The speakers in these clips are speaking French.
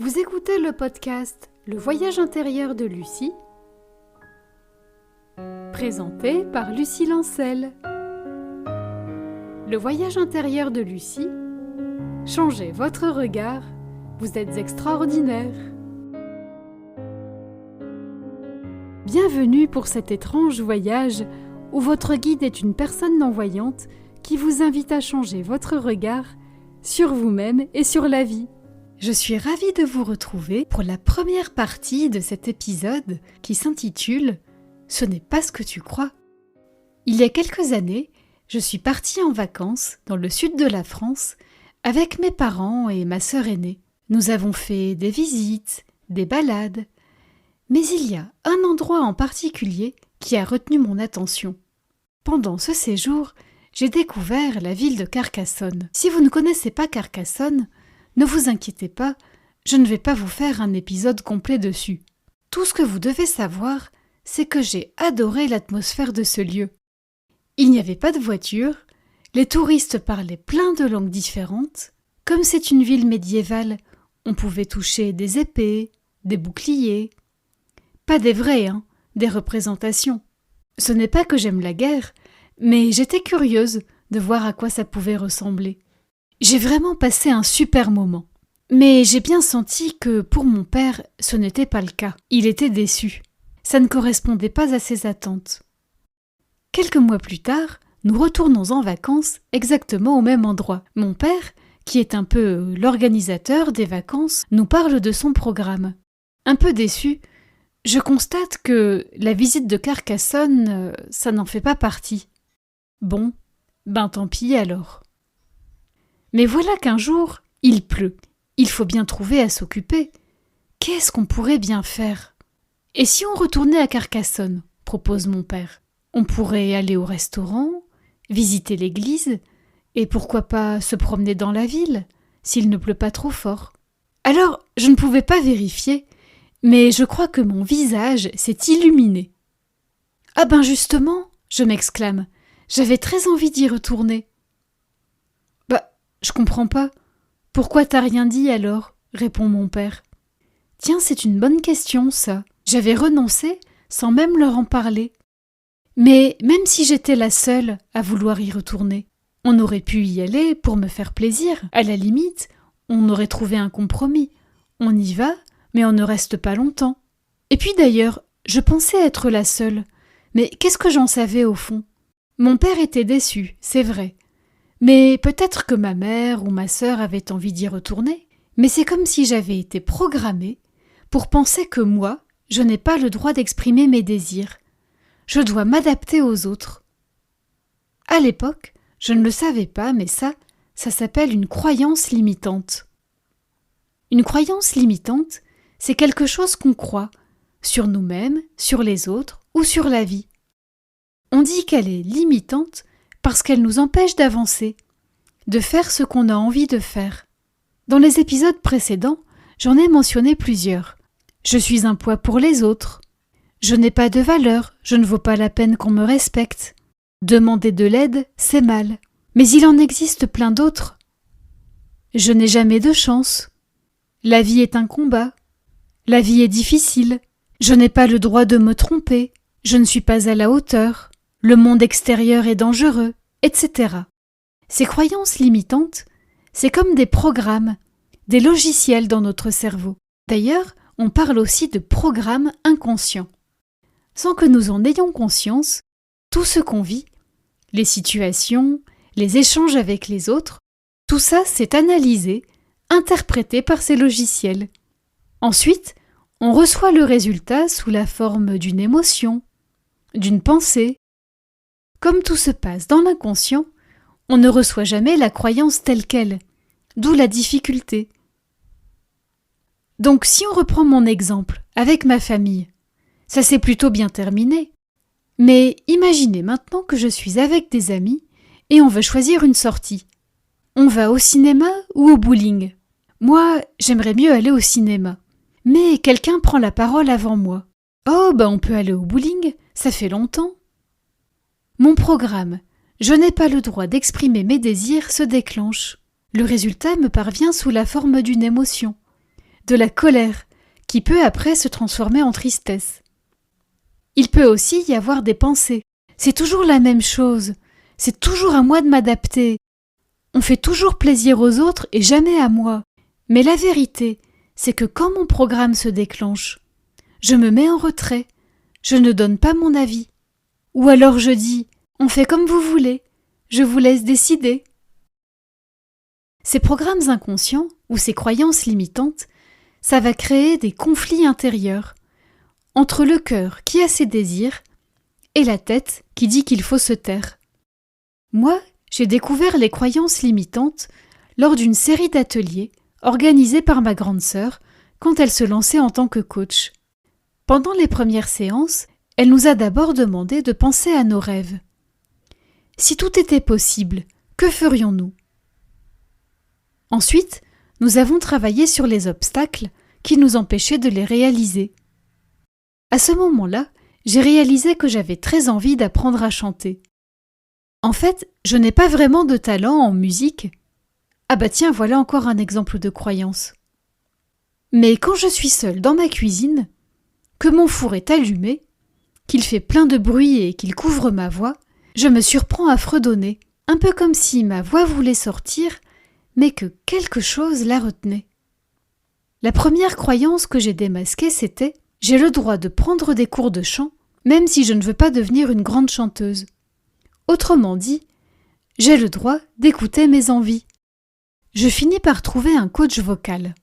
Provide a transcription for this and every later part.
Vous écoutez le podcast Le voyage intérieur de Lucie, présenté par Lucie Lancel. Le voyage intérieur de Lucie, changez votre regard, vous êtes extraordinaire. Bienvenue pour cet étrange voyage où votre guide est une personne non-voyante qui vous invite à changer votre regard sur vous-même et sur la vie. Je suis ravie de vous retrouver pour la première partie de cet épisode qui s'intitule « Ce n'est pas ce que tu crois ». Il y a quelques années, je suis partie en vacances dans le sud de la France avec mes parents et ma sœur aînée. Nous avons fait des visites, des balades, mais il y a un endroit en particulier qui a retenu mon attention. Pendant ce séjour, j'ai découvert la ville de Carcassonne. Si vous ne connaissez pas Carcassonne, ne vous inquiétez pas, je ne vais pas vous faire un épisode complet dessus. Tout ce que vous devez savoir, c'est que j'ai adoré l'atmosphère de ce lieu. Il n'y avait pas de voiture, les touristes parlaient plein de langues différentes. Comme c'est une ville médiévale, on pouvait toucher des épées, des boucliers. Pas des vrais, des représentations. Ce n'est pas que j'aime la guerre, mais j'étais curieuse de voir à quoi ça pouvait ressembler. J'ai vraiment passé un super moment. Mais j'ai bien senti que pour mon père, ce n'était pas le cas. Il était déçu. Ça ne correspondait pas à ses attentes. Quelques mois plus tard, nous retournons en vacances exactement au même endroit. Mon père, qui est un peu l'organisateur des vacances, nous parle de son programme. Un peu déçu, je constate que la visite de Carcassonne, ça n'en fait pas partie. Bon, tant pis alors. Mais voilà qu'un jour, il pleut. Il faut bien trouver à s'occuper. Qu'est-ce qu'on pourrait bien faire ? Et si on retournait à Carcassonne, propose mon père. On pourrait aller au restaurant, visiter l'église, et pourquoi pas se promener dans la ville, s'il ne pleut pas trop fort. Alors, je ne pouvais pas vérifier, mais je crois que mon visage s'est illuminé. « Ah ben justement !» je m'exclame. « J'avais très envie d'y retourner. » « Je comprends pas. Pourquoi t'as rien dit alors ?» répond mon père. « Tiens, c'est une bonne question, ça. J'avais renoncé sans même leur en parler. Mais même si j'étais la seule à vouloir y retourner, on aurait pu y aller pour me faire plaisir. À la limite, on aurait trouvé un compromis. On y va, mais on ne reste pas longtemps. Et puis d'ailleurs, je pensais être la seule. Mais qu'est-ce que j'en savais au fond ? Mon père était déçu, c'est vrai. Mais peut-être que ma mère ou ma sœur avaient envie d'y retourner. Mais c'est comme si j'avais été programmée pour penser que moi, je n'ai pas le droit d'exprimer mes désirs. Je dois m'adapter aux autres. À l'époque, je ne le savais pas, mais ça s'appelle une croyance limitante. Une croyance limitante, c'est quelque chose qu'on croit, sur nous-mêmes, sur les autres ou sur la vie. On dit qu'elle est limitante parce qu'elle nous empêche d'avancer, de faire ce qu'on a envie de faire. Dans les épisodes précédents, j'en ai mentionné plusieurs. Je suis un poids pour les autres. Je n'ai pas de valeur, je ne vaux pas la peine qu'on me respecte. Demander de l'aide, c'est mal. Mais il en existe plein d'autres. Je n'ai jamais de chance. La vie est un combat. La vie est difficile. Je n'ai pas le droit de me tromper. Je ne suis pas à la hauteur. Le monde extérieur est dangereux, etc. Ces croyances limitantes, c'est comme des programmes, des logiciels dans notre cerveau. D'ailleurs, on parle aussi de programmes inconscients. Sans que nous en ayons conscience, tout ce qu'on vit, les situations, les échanges avec les autres, tout ça c'est analysé, interprété par ces logiciels. Ensuite, on reçoit le résultat sous la forme d'une émotion, d'une pensée. Comme tout se passe dans l'inconscient, on ne reçoit jamais la croyance telle qu'elle, d'où la difficulté. Donc si on reprend mon exemple avec ma famille, ça s'est plutôt bien terminé. Mais imaginez maintenant que je suis avec des amis et on veut choisir une sortie. On va au cinéma ou au bowling ? Moi, j'aimerais mieux aller au cinéma. Mais quelqu'un prend la parole avant moi. Oh, on peut aller au bowling, ça fait longtemps. Mon programme « Je n'ai pas le droit d'exprimer mes désirs » se déclenche. Le résultat me parvient sous la forme d'une émotion, de la colère, qui peut après se transformer en tristesse. Il peut aussi y avoir des pensées. C'est toujours la même chose. C'est toujours à moi de m'adapter. On fait toujours plaisir aux autres et jamais à moi. Mais la vérité, c'est que quand mon programme se déclenche, je me mets en retrait. Je ne donne pas mon avis. Ou alors je dis « on fait comme vous voulez, je vous laisse décider ». Ces programmes inconscients ou ces croyances limitantes, ça va créer des conflits intérieurs entre le cœur qui a ses désirs et la tête qui dit qu'il faut se taire. Moi, j'ai découvert les croyances limitantes lors d'une série d'ateliers organisés par ma grande sœur quand elle se lançait en tant que coach. Pendant les premières séances, elle nous a d'abord demandé de penser à nos rêves. Si tout était possible, que ferions-nous ? Ensuite, nous avons travaillé sur les obstacles qui nous empêchaient de les réaliser. À ce moment-là, j'ai réalisé que j'avais très envie d'apprendre à chanter. En fait, je n'ai pas vraiment de talent en musique. Ah bah tiens, voilà encore un exemple de croyance. Mais quand je suis seule dans ma cuisine, que mon four est allumé, qu'il fait plein de bruit et qu'il couvre ma voix, je me surprends à fredonner, un peu comme si ma voix voulait sortir, mais que quelque chose la retenait. La première croyance que j'ai démasquée, c'était « j'ai le droit de prendre des cours de chant, même si je ne veux pas devenir une grande chanteuse ». Autrement dit, j'ai le droit d'écouter mes envies. Je finis par trouver un coach vocal.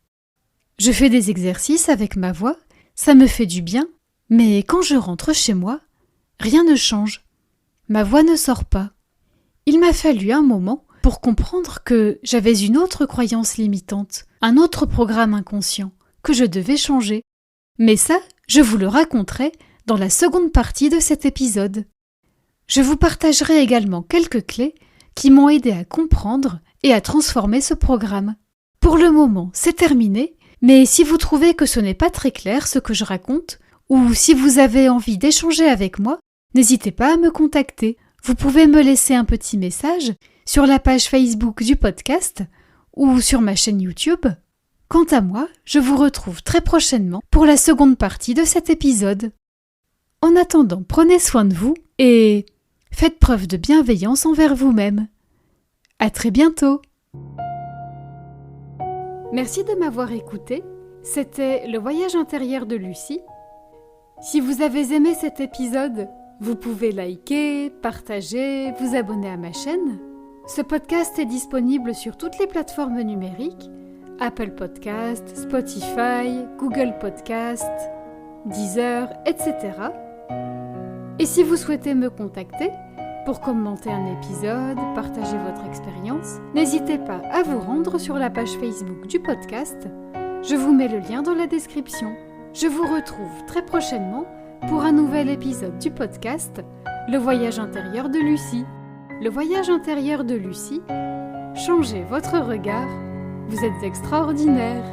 Je fais des exercices avec ma voix, ça me fait du bien, mais quand je rentre chez moi, rien ne change. Ma voix ne sort pas. Il m'a fallu un moment pour comprendre que j'avais une autre croyance limitante, un autre programme inconscient, que je devais changer. Mais ça, je vous le raconterai dans la seconde partie de cet épisode. Je vous partagerai également quelques clés qui m'ont aidé à comprendre et à transformer ce programme. Pour le moment, c'est terminé, mais si vous trouvez que ce n'est pas très clair ce que je raconte, ou si vous avez envie d'échanger avec moi, n'hésitez pas à me contacter. Vous pouvez me laisser un petit message sur la page Facebook du podcast ou sur ma chaîne YouTube. Quant à moi, je vous retrouve très prochainement pour la seconde partie de cet épisode. En attendant, prenez soin de vous et faites preuve de bienveillance envers vous-même. À très bientôt. Merci de m'avoir écouté. C'était le voyage intérieur de Lucie. Si vous avez aimé cet épisode, vous pouvez liker, partager, vous abonner à ma chaîne. Ce podcast est disponible sur toutes les plateformes numériques, Apple Podcast, Spotify, Google Podcast, Deezer, etc. Et si vous souhaitez me contacter pour commenter un épisode, partager votre expérience, n'hésitez pas à vous rendre sur la page Facebook du podcast. Je vous mets le lien dans la description. Je vous retrouve très prochainement pour un nouvel épisode du podcast Le voyage intérieur de Lucie. Le voyage intérieur de Lucie, changez votre regard, vous êtes extraordinaire.